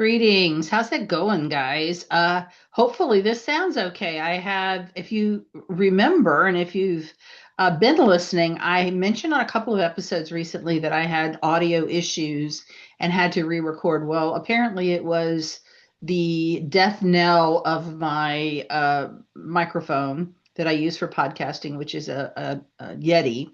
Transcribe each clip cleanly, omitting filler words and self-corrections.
Greetings. How's it going, guys? Hopefully this sounds okay. If you remember, and if you've been listening, I mentioned on a couple of episodes recently that I had audio issues and had to re-record. Well, apparently it was the death knell of my microphone that I use for podcasting, which is a Yeti.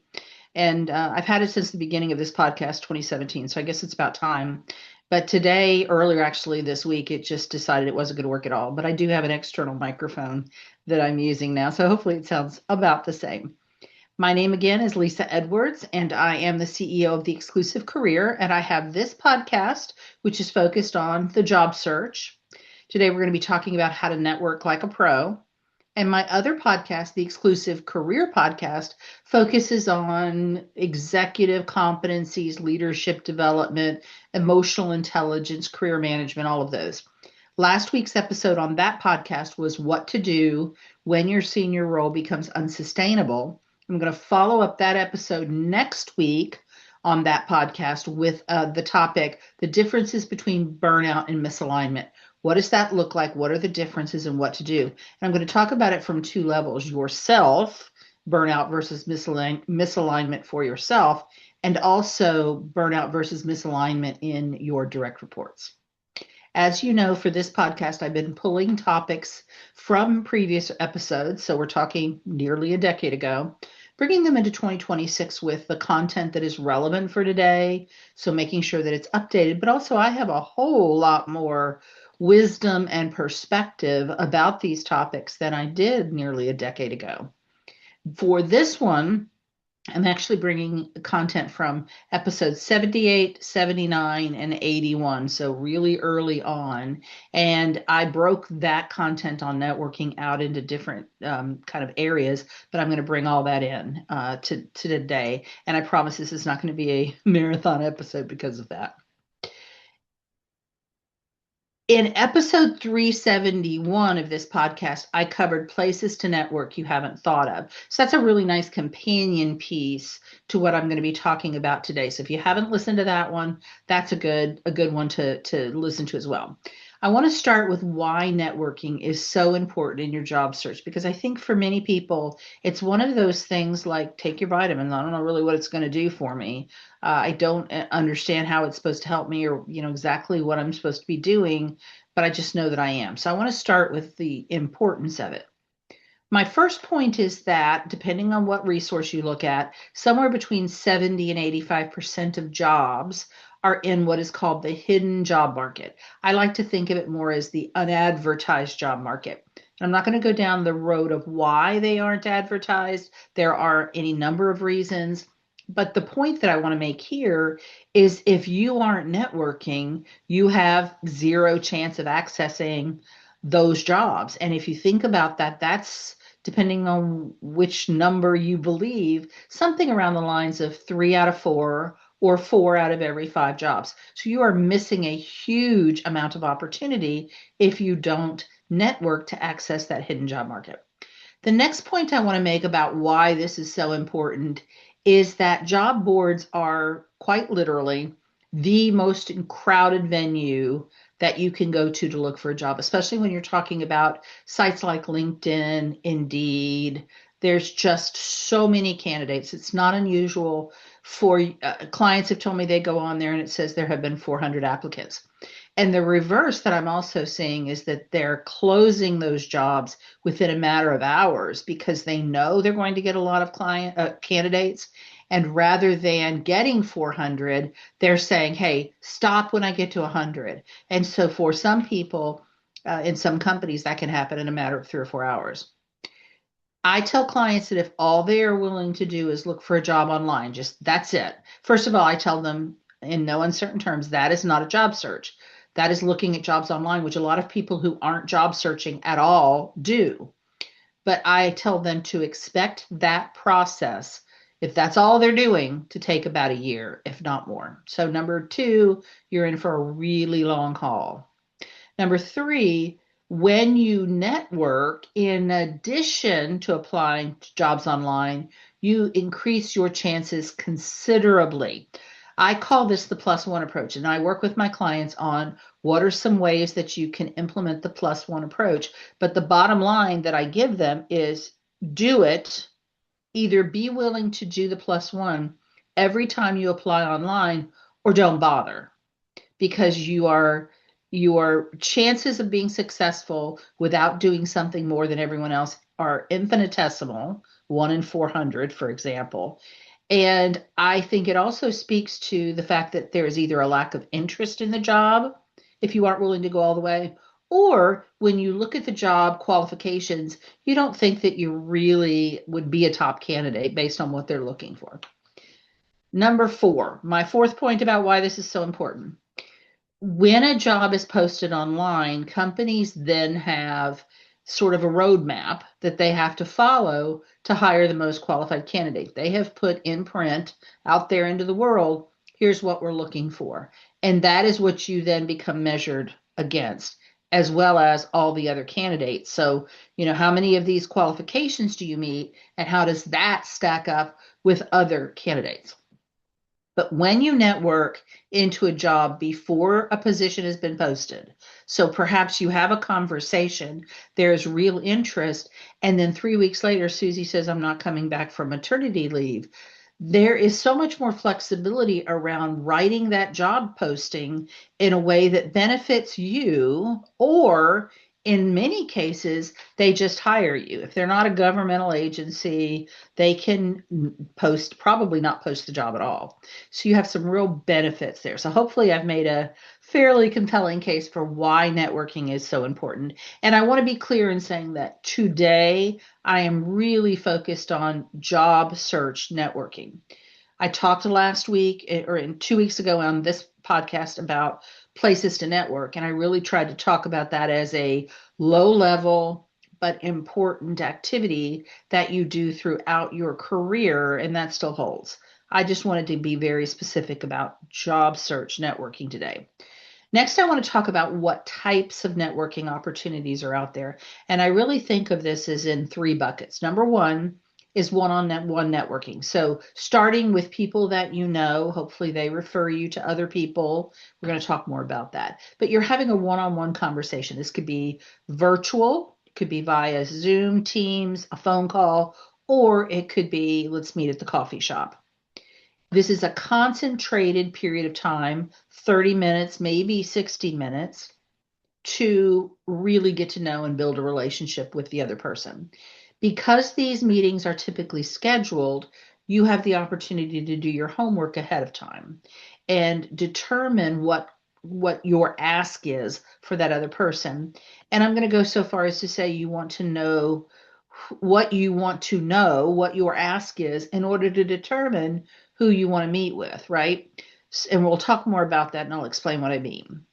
And I've had it since the beginning of this podcast, 2017. So I guess it's about time. But today, earlier actually this week, it just decided it wasn't going to work at all. But I do have an external microphone that I'm using now. So hopefully it sounds about the same. My name again is Lisa Edwards, and I am the CEO of The Exclusive Career. And I have this podcast, which is focused on the job search. Today, we're going to be talking about how to network like a pro. And my other podcast, the Exclusive Career Podcast, focuses on executive competencies, leadership development, emotional intelligence, career management, all of those. Last week's episode on that podcast was what to do when your senior role becomes unsustainable. I'm going to follow up that episode next week on that podcast with the topic, the differences between burnout and misalignment. What does that look like? What are the differences and what to do? And I'm going to talk about it from two levels: yourself, burnout versus misalignment for yourself, and also burnout versus misalignment in your direct reports. As you know, for this podcast, I've been pulling topics from previous episodes. So we're talking nearly a decade ago, bringing them into 2026 with the content that is relevant for today. So making sure that it's updated, but also I have a whole lot more wisdom and perspective about these topics than I did nearly a decade ago. For this one, I'm actually bringing content from episodes 78, 79, and 81, so really early on. And I broke that content on networking out into different kind of areas, but I'm going to bring all that in to today. And I promise this is not going to be a marathon episode because of that. In episode 371 of this podcast, I covered places to network you haven't thought of. So that's a really nice companion piece to what I'm going to be talking about today. So if you haven't listened to that one, that's a good one to listen to as well. I want to start with why networking is so important in your job search, because I think for many people, it's one of those things like take your vitamins. I don't know really what it's going to do for me. I don't understand how it's supposed to help me, or exactly what I'm supposed to be doing, but I just know that I am. So I want to start with the importance of it. My first point is that depending on what resource you look at, somewhere between 70 and 85% of jobs are in what is called the hidden job market. I like to think of it more as the unadvertised job market. I'm not going to go down the road of why they aren't advertised. There are any number of reasons. But the point that I want to make here is if you aren't networking, you have zero chance of accessing those jobs. And if you think about that, that's depending on which number you believe, something around the lines of 3 out of 4 or 4 out of every 5 jobs. So you are missing a huge amount of opportunity if you don't network to access that hidden job market. The next point I want to make about why this is so important is that job boards are quite literally the most crowded venue that you can go to look for a job, especially when you're talking about sites like LinkedIn, Indeed. There's just so many candidates. It's not unusual for clients have told me they go on there and it says there have been 400 applicants. And the reverse that I'm also seeing is that they're closing those jobs within a matter of hours because they know they're going to get a lot of candidates. And rather than getting 400, they're saying, hey, stop when I get to 100. And so for some people, in some companies, that can happen in a matter of 3 or 4 hours. I tell clients that if all they are willing to do is look for a job online, just that's it. First of all, I tell them in no uncertain terms, that is not a job search. That is looking at jobs online, which a lot of people who aren't job searching at all do. But I tell them to expect that process, if that's all they're doing, to take about a year, if not more. So number two, you're in for a really long haul. Number three, when you network, in addition to applying to jobs online, you increase your chances considerably. I call this the plus one approach, and I work with my clients on what are some ways that you can implement the plus one approach. But the bottom line that I give them is do it. Either be willing to do the plus one every time you apply online, or don't bother, because your chances of being successful without doing something more than everyone else are infinitesimal, 1 in 400, for example. And I think it also speaks to the fact that there is either a lack of interest in the job if you aren't willing to go all the way, or when you look at the job qualifications, you don't think that you really would be a top candidate based on what they're looking for. Number 4, my fourth point about why this is so important. When a job is posted online, companies then have sort of a roadmap that they have to follow to hire the most qualified candidate. They have put in print out there into the world, here's what we're looking for. And that is what you then become measured against, as well as all the other candidates. So, how many of these qualifications do you meet, and how does that stack up with other candidates? But when you network into a job before a position has been posted, so perhaps you have a conversation, there's real interest, and then 3 weeks later, Susie says, I'm not coming back from maternity leave. There is so much more flexibility around writing that job posting in a way that benefits you, or in many cases, they just hire you. If they're not a governmental agency, they can probably not post the job at all. So you have some real benefits there. So hopefully I've made a fairly compelling case for why networking is so important. And I want to be clear in saying that today I am really focused on job search networking. I talked last week or 2 weeks ago on this podcast about places to network, and I really tried to talk about that as a low level but important activity that you do throughout your career, and that still holds. I just wanted to be very specific about job search networking today. Next, I want to talk about what types of networking opportunities are out there. And I really think of this as in 3 buckets. Number 1 is one-on-one networking. So starting with people that you know, hopefully they refer you to other people. We're going to talk more about that. But you're having a one-on-one conversation. This could be virtual, it could be via Zoom, Teams, a phone call, or it could be, let's meet at the coffee shop. This is a concentrated period of time, 30 minutes, maybe 60 minutes, to really get to know and build a relationship with the other person. Because these meetings are typically scheduled, you have the opportunity to do your homework ahead of time and determine what your ask is for that other person. And I'm going to go so far as to say you want to know what your ask is in order to determine who you want to meet with, right? And we'll talk more about that, and I'll explain what I mean.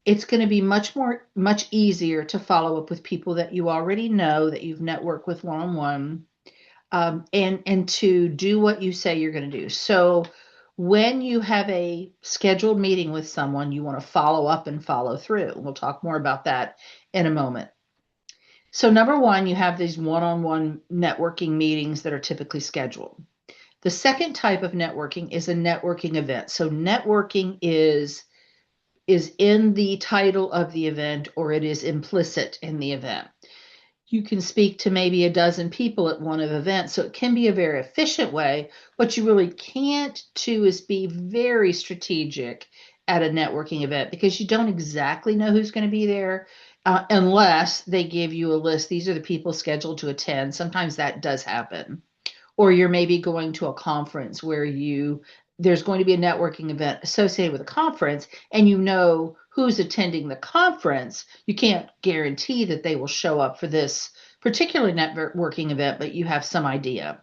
It's going to be much easier to follow up with people that you already know, that you've networked with one-on-one, and to do what you say you're going to do. So when you have a scheduled meeting with someone, you want to follow up and follow through. We'll talk more about that in a moment. So number 1, you have these one-on-one networking meetings that are typically scheduled. The second type of networking is a networking event. So networking is in the title of the event, or it is implicit in the event. You can speak to maybe a dozen people at one event, so it can be a very efficient way. What you really can't do is be very strategic at a networking event, because you don't exactly know who's going to be there unless they give you a list. These are the people scheduled to attend. Sometimes that does happen. Or you're maybe going to a conference where there's going to be a networking event associated with a conference, and you know who's attending the conference. You can't guarantee that they will show up for this particular networking event, but you have some idea.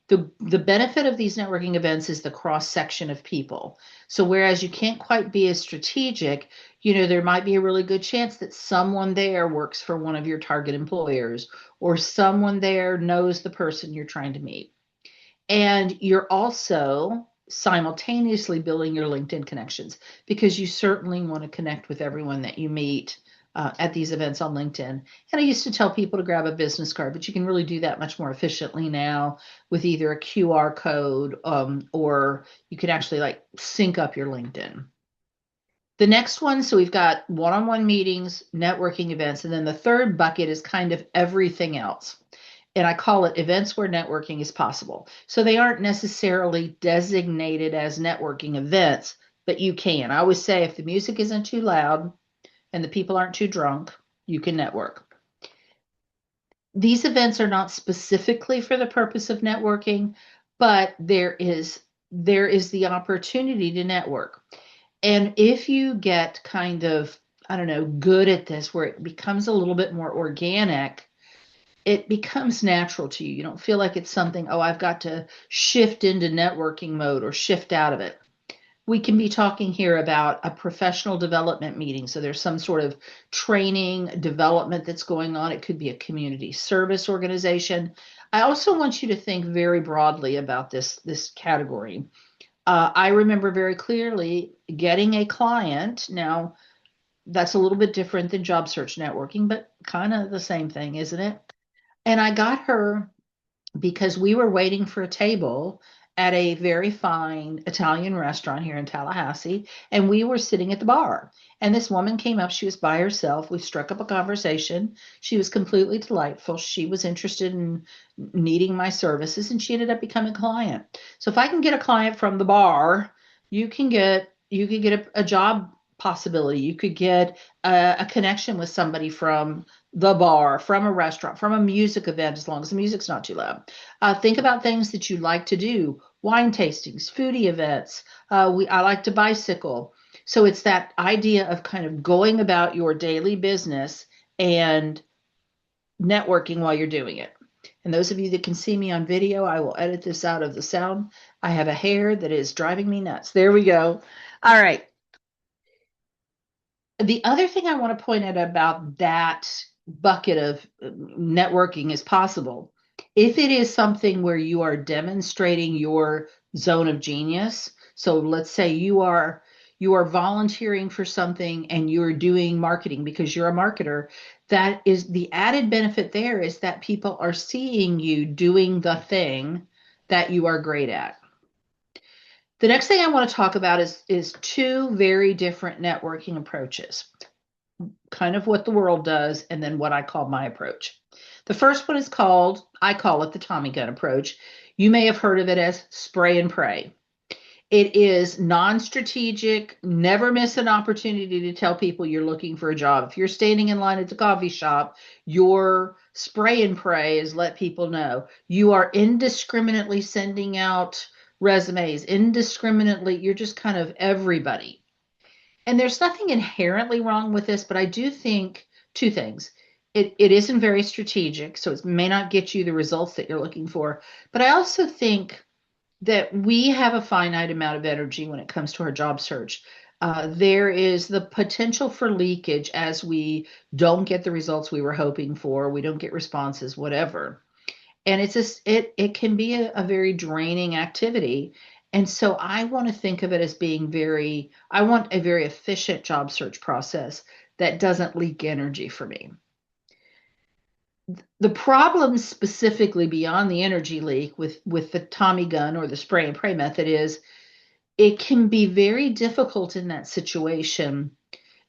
The benefit of these networking events is the cross section of people. So whereas you can't quite be as strategic, there might be a really good chance that someone there works for one of your target employers, or someone there knows the person you're trying to meet. And you're also simultaneously building your LinkedIn connections, because you certainly want to connect with everyone that you meet at these events on LinkedIn. And I used to tell people to grab a business card, but you can really do that much more efficiently now with either a QR code or you can actually like sync up your LinkedIn. The next one, so we've got one-on-one meetings, networking events, and then the third bucket is kind of everything else. And I call it events where networking is possible. So they aren't necessarily designated as networking events, but you can. I always say if the music isn't too loud and the people aren't too drunk, you can network. These events are not specifically for the purpose of networking, but there is the opportunity to network. And if you get kind of, I don't know, good at this, where it becomes a little bit more organic, it becomes natural to you. You don't feel like it's something, oh, I've got to shift into networking mode or shift out of it. We can be talking here about a professional development meeting. So there's some sort of training, development that's going on. It could be a community service organization. I also want you to think very broadly about this category. I remember very clearly getting a client. Now, that's a little bit different than job search networking, but kind of the same thing, isn't it? And I got her because we were waiting for a table at a very fine Italian restaurant here in Tallahassee, and we were sitting at the bar. And this woman came up. She was by herself. We struck up a conversation. She was completely delightful. She was interested in needing my services, and she ended up becoming a client. So if I can get a client from the bar, you could get a job possibility. You could get a connection with somebody from the bar, from a restaurant, from a music event, as long as the music's not too loud. Think about things that you like to do: wine tastings, foodie events. I like to bicycle. So it's that idea of kind of going about your daily business and networking while you're doing it. And those of you that can see me on video, I will edit this out of the sound. I have a hair that is driving me nuts. There we go. All right. The other thing I want to point out about that bucket of networking is possible. If it is something where you are demonstrating your zone of genius, so let's say you are volunteering for something and you're doing marketing because you're a marketer, that is the added benefit there is that people are seeing you doing the thing that you are great at. The next thing I want to talk about is two very different networking approaches, kind of what the world does, and then what I call my approach. The first one I call it the Tommy gun approach. You may have heard of it as spray and pray. It is non-strategic, never miss an opportunity to tell people you're looking for a job. If you're standing in line at the coffee shop, your spray and pray is let people know. You are indiscriminately sending out resumes, indiscriminately, you're just kind of everybody. And there's nothing inherently wrong with this, but I do think two things. It isn't very strategic, so it may not get you the results that you're looking for. But I also think that we have a finite amount of energy when it comes to our job search. There is the potential for leakage as we don't get the results we were hoping for, we don't get responses, whatever. And it can be a very draining activity. And so I want to think of it as I want a very efficient job search process that doesn't leak energy for me. The problem specifically beyond the energy leak with the Tommy gun or the spray and pray method is it can be very difficult in that situation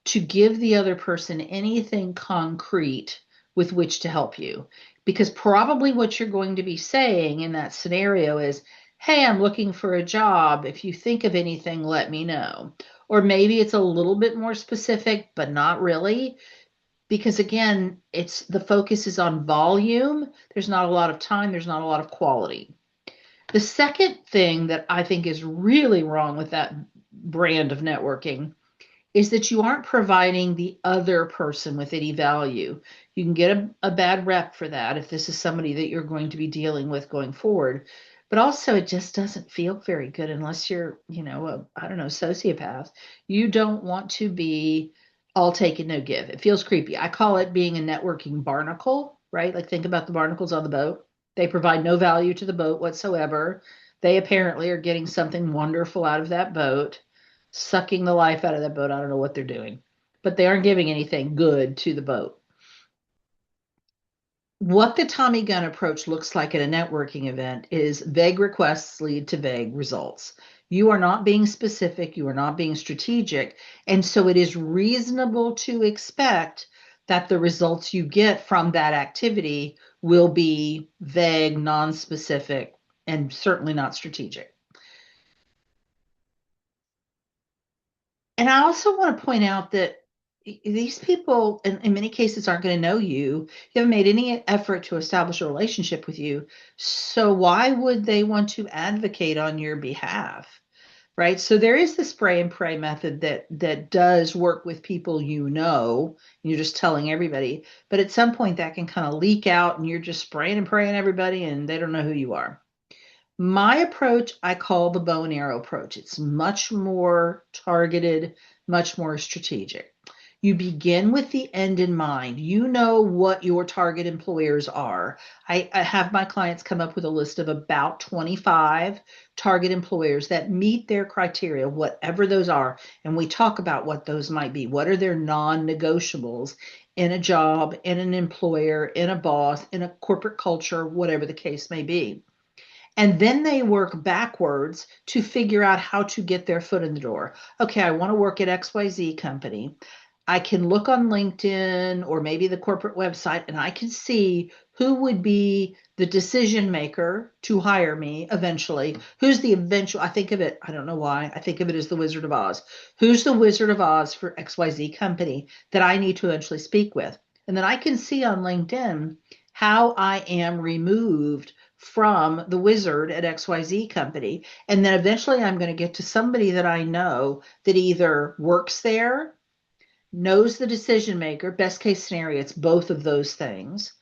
to give the other person anything concrete with which to help you. Because probably what you're going to be saying in that scenario is, hey, I'm looking for a job. If you think of anything, let me know. Or maybe it's a little bit more specific, but not really. Because again, the focus is on volume. There's not a lot of time. There's not a lot of quality. The second thing that I think is really wrong with that brand of networking is that you aren't providing the other person with any value. You can get a bad rep for that if this is somebody that you're going to be dealing with going forward. But also, it just doesn't feel very good unless you're, I don't know, sociopath. You don't want to be all take and no give. It feels creepy. I call it being a networking barnacle, right? Like think about the barnacles on the boat. They provide no value to the boat whatsoever. They apparently are getting something wonderful out of that boat, sucking the life out of that boat. I don't know what they're doing. but they aren't giving anything good to the boat. What the Tommy gun approach looks like at a networking event is vague requests lead to vague results. You are not being specific, you are not being strategic, and so it is reasonable to expect that the results you get from that activity will be vague, non-specific, and certainly not strategic. And I also want to point out that these people, in many cases, aren't going to know you. You haven't made any effort to establish a relationship with you. So why would they want to advocate on your behalf? Right. So there is the spray and pray method that does work with people you know. You're just telling everybody. But at some point that can kind of leak out and you're just spraying and praying everybody and they don't know who you are. My approach, I call the bow and arrow approach. It's much more targeted, much more strategic. You begin with the end in mind. You know what your target employers are. I have my clients come up with a list of about 25 target employers that meet their criteria, whatever those are. And we talk about what those might be. What are their non-negotiables in a job, in an employer, in a boss, in a corporate culture, whatever the case may be. And then they work backwards to figure out how to get their foot in the door. Okay, I want to work at XYZ company. I can look on LinkedIn or maybe the corporate website and I can see who would be the decision maker to hire me eventually. Who's the eventual, I think of it, I don't know why, I think of it as the Wizard of Oz. Who's the Wizard of Oz for XYZ company that I need to eventually speak with? And then I can see on LinkedIn how I am removed from the wizard at XYZ company. And then eventually I'm going to get to somebody that I know that either works there, knows the decision maker, best case scenario, it's both of those things.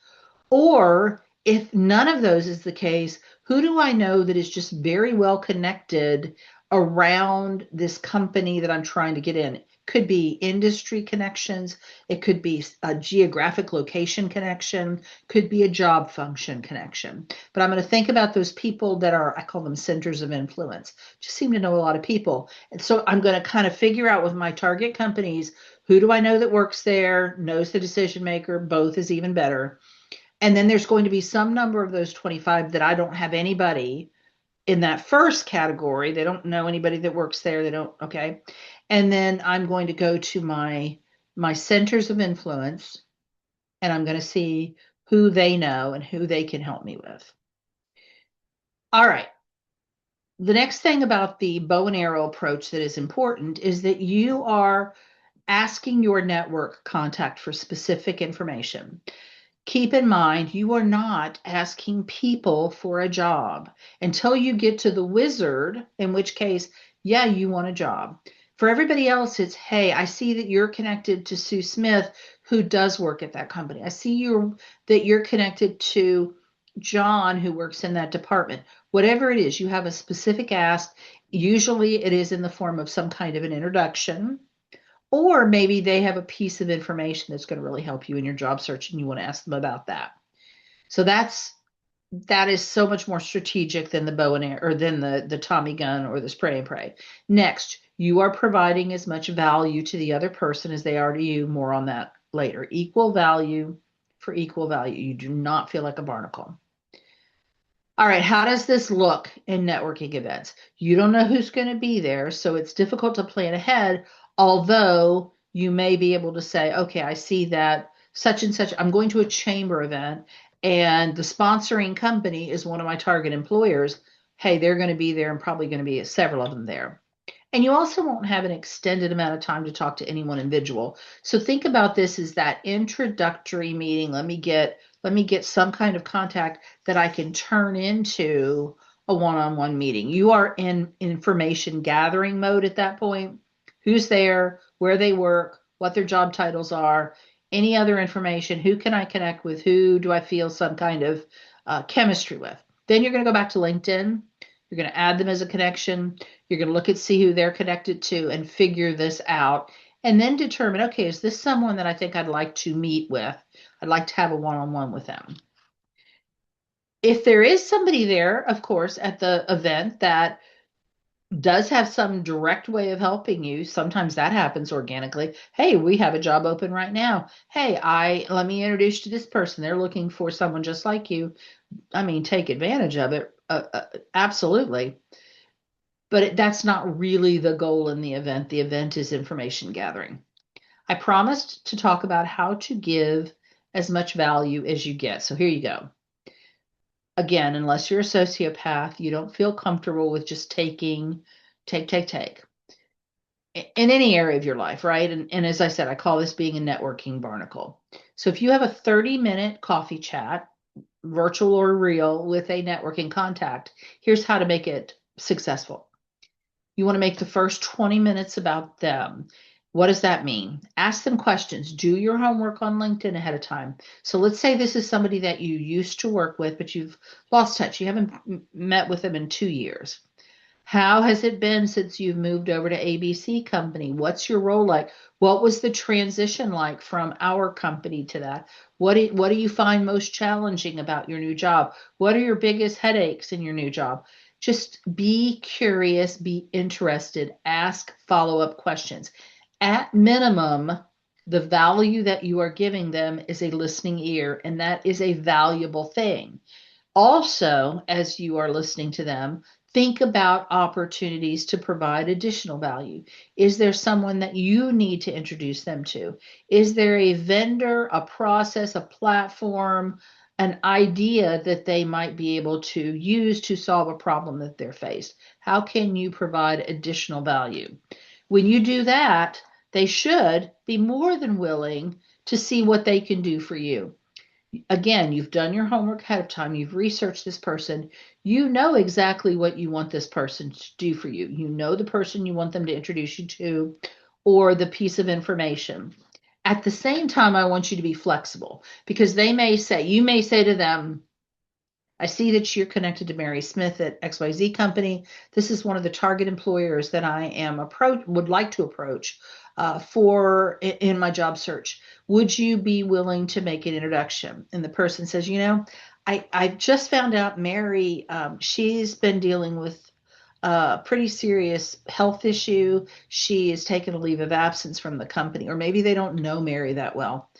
Or if none of those is the case, who do I know that is just very well connected around this company that I'm trying to get in? Could be industry connections, it could be a geographic location connection, could be a job function connection. But I'm going to think about those people that are, I call them centers of influence, just seem to know a lot of people. And so I'm going to kind of figure out with my target companies, who do I know that works there, knows the decision maker, both is even better. And then there's going to be some number of those 25 that I don't have anybody in that first category. They don't know anybody that works there. They don't, okay. And then I'm going to go to my centers of influence and I'm going to see who they know and who they can help me with. All right. The next thing about the bow and arrow approach that is important is that you are asking your network contact for specific information. Keep in mind, you are not asking people for a job until you get to the wizard, in which case, yeah, you want a job. For everybody else, it's, hey, I see that you're connected to Sue Smith, who does work at that company. I see that you're connected to John, who works in that department. Whatever it is, you have a specific ask. Usually it is in the form of some kind of an introduction or maybe they have a piece of information that's going to really help you in your job search and you want to ask them about that. So that is so much more strategic than the bow and arrow or than the Tommy gun or the spray and pray. Next, you are providing as much value to the other person as they are to you. More on that later. Equal value for equal value. You do not feel like a barnacle. All right, how does this look in networking events? You don't know who's going to be there, so it's difficult to plan ahead, although you may be able to say, okay, I see that such and such, I'm going to a chamber event, and the sponsoring company is one of my target employers. Hey, they're going to be there and probably going to be several of them there. And you also won't have an extended amount of time to talk to any one individual. So think about this as that introductory meeting. Let me get some kind of contact that I can turn into a one-on-one meeting. You are in information gathering mode at that point. Who's there, where they work, what their job titles are, any other information, who can I connect with, who do I feel some kind of chemistry with. Then you're going to go back to LinkedIn. You're going to add them as a connection. You're going to look and see who they're connected to and figure this out. And then determine, okay, is this someone that I think I'd like to meet with? I'd like to have a one-on-one with them. If there is somebody there, of course, at the event that does have some direct way of helping you. Sometimes that happens organically. Hey, we have a job open right now. Hey, I let me introduce you to this person. They're looking for someone just like you. I mean, take advantage of it. Absolutely. But that's not really the goal in the event. The event is information gathering. I promised to talk about how to give as much value as you get. So here you go. Again, unless you're a sociopath, you don't feel comfortable with just taking, take in any area of your life, right? And as I said, I call this being a networking barnacle. So if you have a 30-minute coffee chat, virtual or real, with a networking contact, here's how to make it successful. You want to make the first 20 minutes about them. What does that mean? Ask them questions. Do your homework on LinkedIn ahead of time. So let's say this is somebody that you used to work with, but you've lost touch. You haven't met with them in 2 years. How has it been since you've moved over to ABC company? What's your role like? What was the transition like from our company to that? What do you find most challenging about your new job? What are your biggest headaches in your new job? Just be curious, be interested, ask follow-up questions. At minimum, the value that you are giving them is a listening ear, and that is a valuable thing. Also, as you are listening to them, think about opportunities to provide additional value. Is there someone that you need to introduce them to? Is there a vendor, a process, a platform, an idea that they might be able to use to solve a problem that they're faced? How can you provide additional value? When you do that, they should be more than willing to see what they can do for you. Again, you've done your homework ahead of time, you've researched this person, you know exactly what you want this person to do for you. You know the person you want them to introduce you to or the piece of information. At the same time, I want you to be flexible because you may say to them, I see that you're connected to Mary Smith at XYZ company. This is one of the target employers that I would like to approach for in my job search. Would you be willing to make an introduction? And the person says, I just found out Mary, she's been dealing with a pretty serious health issue. She is taking a leave of absence from the company, or maybe they don't know Mary that well,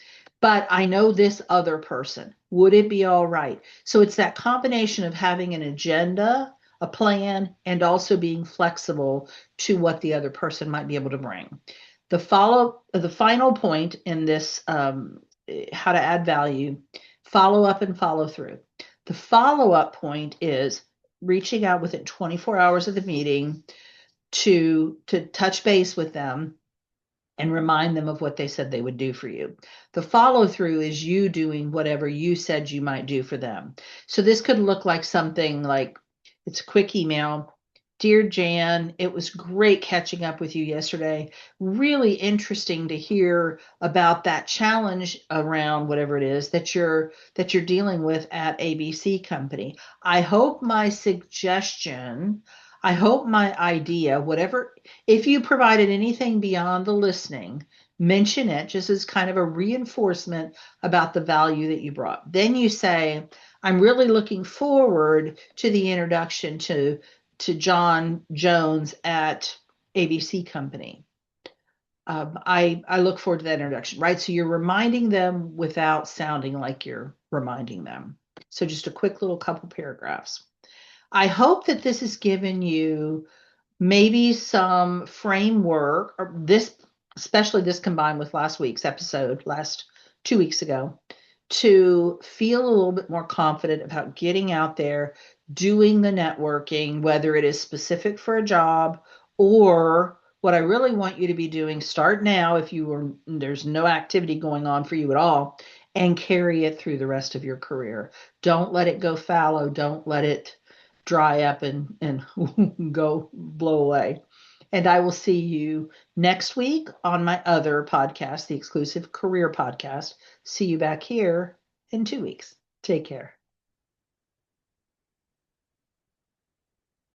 but I know this other person. Would it be all right? So it's that combination of having an agenda, a plan, and also being flexible to what the other person might be able to bring. The final point in this, how to add value, follow up and follow through. The follow up point is reaching out within 24 hours of the meeting to touch base with them and remind them of what they said they would do for you. The follow through is you doing whatever you said you might do for them. So this could look like something like, it's a quick email. Dear Jan, it was great catching up with you yesterday. Really interesting to hear about that challenge around whatever it is that you're dealing with at ABC company. I hope my idea, whatever, if you provided anything beyond the listening, mention it just as kind of a reinforcement about the value that you brought. Then you say, I'm really looking forward to the introduction to John Jones at ABC Company. I look forward to that introduction, right? So you're reminding them without sounding like you're reminding them. So just a quick little couple paragraphs. I hope that this has given you maybe some framework, or this, especially this combined with last week's episode, last 2 weeks ago, to feel a little bit more confident about getting out there, doing the networking, whether it is specific for a job or what I really want you to be doing, start now if there's no activity going on for you at all, and carry it through the rest of your career. Don't let it go fallow. Don't let it dry up and go blow away. And I will see you next week on my other podcast, the exclusive career podcast. See you back here in 2 weeks. Take care.